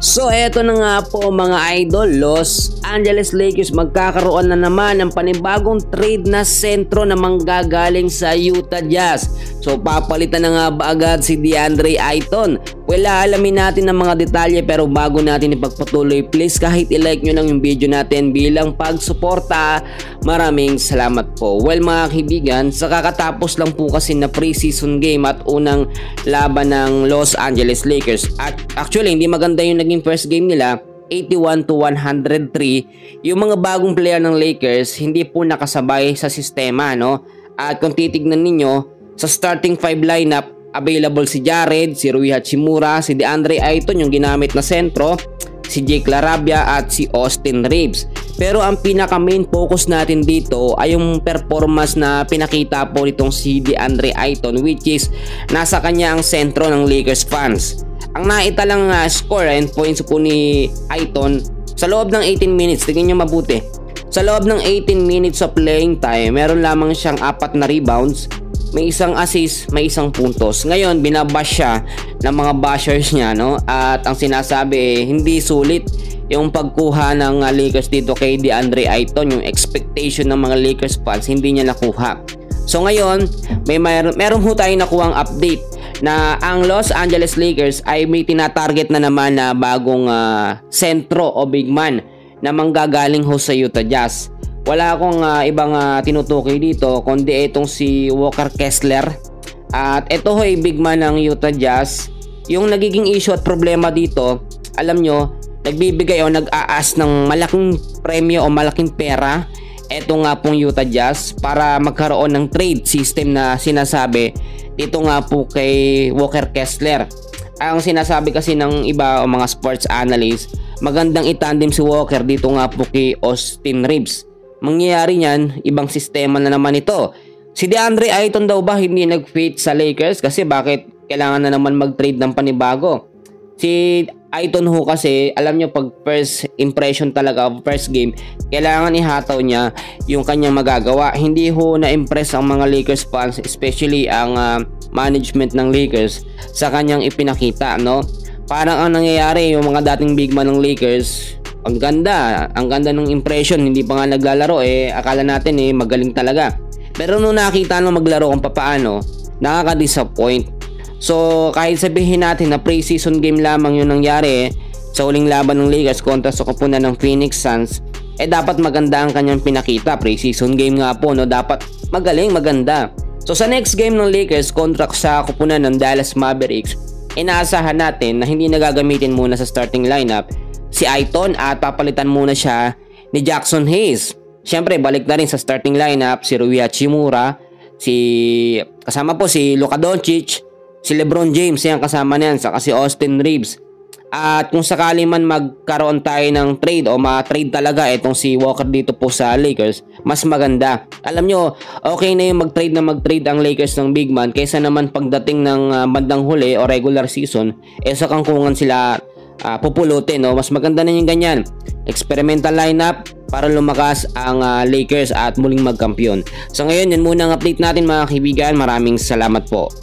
So eto na nga po mga idol, Los Angeles Lakers magkakaroon na naman ng panibagong trade na sentro na manggagaling sa Utah Jazz. So papalitan na nga ba agad si DeAndre Ayton? Well, alamin natin ang mga detalye, pero bago natin ipagpatuloy, please kahit i-like nyo lang yung video natin bilang pagsuporta. Maraming salamat po. Well mga kaibigan, sa kakatapos lang po kasi na preseason game at unang laban ng Los Angeles Lakers, at actually hindi maganda yung naging first game nila, 81-103. Yung mga bagong player ng Lakers hindi po nakasabay sa sistema, no? At kung titignan ninyo sa starting 5 lineup, available si Jared, si Rui Hachimura, si DeAndre Ayton yung ginamit na sentro, si Jake LaRavia at si Austin Reeves. Pero ang pinaka main focus natin dito ay yung performance na pinakita po nitong si DeAndre Ayton, which is nasa kanya ang sentro ng Lakers fans. Ang naitalang score and points po ni Ayton sa loob ng 18 minutes, tingnan nyo mabuti. Sa loob ng 18 minutes of playing time, meron lamang siyang 4 na rebounds, may isang assist, may isang puntos. Ngayon, binabash siya ng mga bashers niya, no? At ang sinasabi, hindi sulit yung pagkuha ng Lakers dito kay DeAndre Ayton. Yung expectation ng mga Lakers fans, hindi niya nakuha. So ngayon, meron ho tayong nakuhang update na ang Los Angeles Lakers ay may tinatarget na naman na bagong sentro o big man na manggagaling ho sa Utah Jazz. Wala akong ibang tinutukoy dito kundi itong si Walker Kessler. At ito ho ay big man ng Utah Jazz. Yung nagiging issue at problema dito, alam nyo, nagbibigay o nag-aas ng malaking premyo o malaking pera eto nga pong Utah Jazz para magkaroon ng trade system na sinasabi dito nga po kay Walker Kessler. Ang sinasabi kasi ng iba o mga sports analyst, magandang itandem si Walker dito nga po kay Austin Reeves. Mangyayari niyan, ibang sistema na naman ito. Si DeAndre Ayton daw ba hindi nag-fit sa Lakers kasi bakit kailangan na naman mag-trade ng panibago? Si Ayton ho kasi, alam nyo, pag first impression talaga, first game, kailangan ihataw niya yung kanyang magagawa. Hindi ho na-impress ang mga Lakers fans, especially ang management ng Lakers sa kanyang ipinakita, no? Parang ang nangyayari, yung mga dating big man ng Lakers, ang ganda ng impression, hindi pa nga naglalaro, akala natin magaling talaga. Pero nung nakita nung maglaro kung papaano, nakaka-disappoint. So kahit sabihin natin na pre-season game lamang yung nangyari sa uling laban ng Lakers kontra sa koponan ng Phoenix Suns, dapat maganda ang kanyang pinakita. Pre-season game nga po, no? Dapat magaling, maganda. So sa next game ng Lakers kontra sa koponan ng Dallas Mavericks, inaasahan natin na hindi nagagamitin muna sa starting lineup si Ayton at papalitan muna siya ni Jackson Hayes. Siyempre balik na rin sa starting lineup si Rui Hachimura, kasama po si Luka Doncic, si LeBron James, yan kasama niyan, saka si Austin Reeves. At kung sakali man magkaroon tayo ng trade o ma-trade talaga itong si Walker dito po sa Lakers, mas maganda. Alam nyo, okay na yung mag-trade ang Lakers ng big man kaysa naman pagdating ng bandang huli o regular season, sa kangkungan sila pupulutin, no? Mas maganda na yung ganyan. Experimental lineup para lumakas ang Lakers at muling magkampiyon. So ngayon, yan muna ang update natin mga kaibigan. Maraming salamat po.